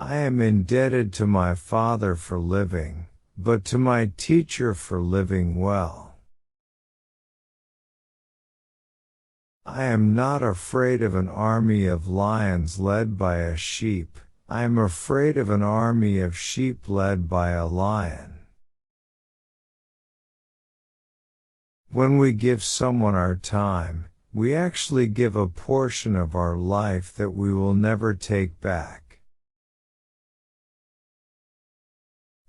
I am indebted to my father for living, but to my teacher for living well. I am not afraid of an army of lions led by a sheep, I am afraid of an army of sheep led by a lion. When we give someone our time, we actually give a portion of our life that we will never take back.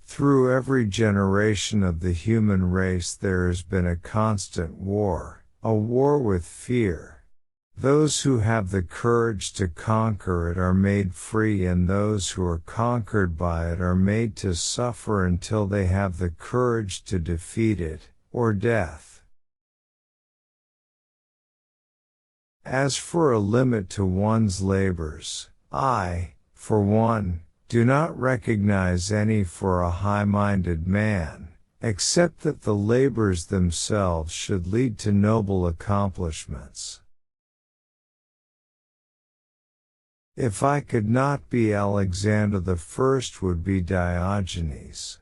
Through every generation of the human race there has been a constant war, a war with fear. Those who have the courage to conquer it are made free, and those who are conquered by it are made to suffer until they have the courage to defeat it, or death. As for a limit to one's labors, I, for one, do not recognize any for a high-minded man, except that the labors themselves should lead to noble accomplishments. If I could not be Alexander the First would be Diogenes.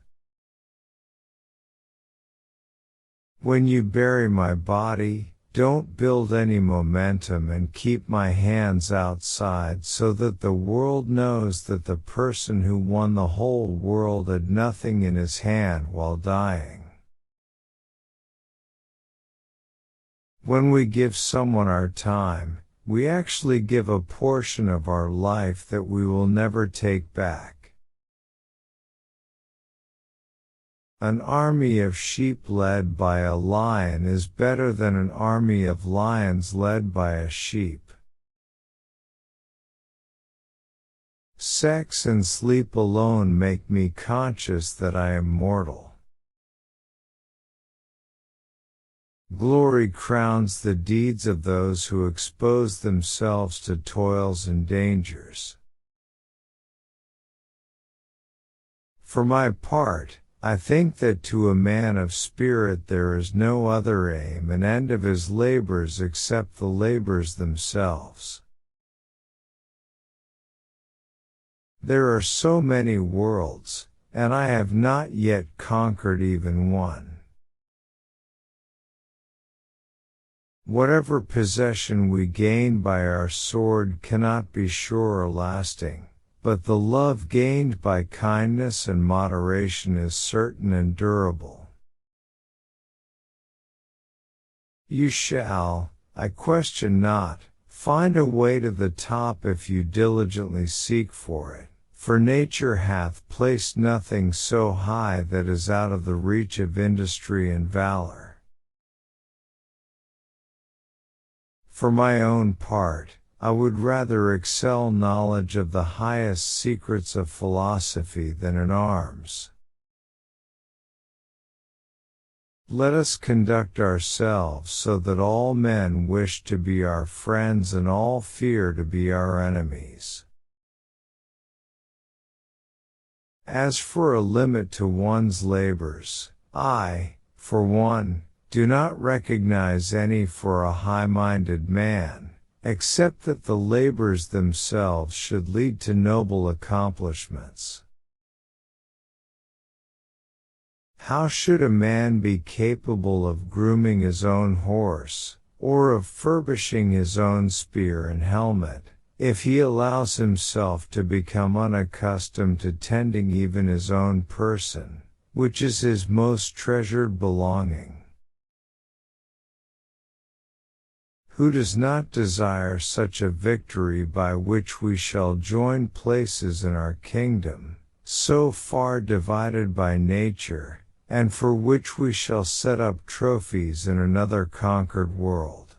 When you bury my body, don't build any momentum and keep my hands outside so that the world knows that the person who won the whole world had nothing in his hand while dying. When we give someone our time, we actually give a portion of our life that we will never take back. An army of sheep led by a lion is better than an army of lions led by a sheep. Sex and sleep alone make me conscious that I am mortal. Glory crowns the deeds of those who expose themselves to toils and dangers. For my part, I think that to a man of spirit there is no other aim and end of his labors except the labors themselves. There are so many worlds, and I have not yet conquered even one. Whatever possession we gain by our sword cannot be sure or lasting, but the love gained by kindness and moderation is certain and durable. You shall, I question not, find a way to the top if you diligently seek for it, for nature hath placed nothing so high that is out of the reach of industry and valor. For my own part, I would rather excel knowledge of the highest secrets of philosophy than in arms. Let us conduct ourselves so that all men wish to be our friends and all fear to be our enemies. As for a limit to one's labors, I, for one, do not recognize any for a high-minded man, except that the labors themselves should lead to noble accomplishments. How should a man be capable of grooming his own horse, or of furbishing his own spear and helmet, if he allows himself to become unaccustomed to tending even his own person, which is his most treasured belonging? Who does not desire such a victory by which we shall join places in our kingdom, so far divided by nature, and for which we shall set up trophies in another conquered world?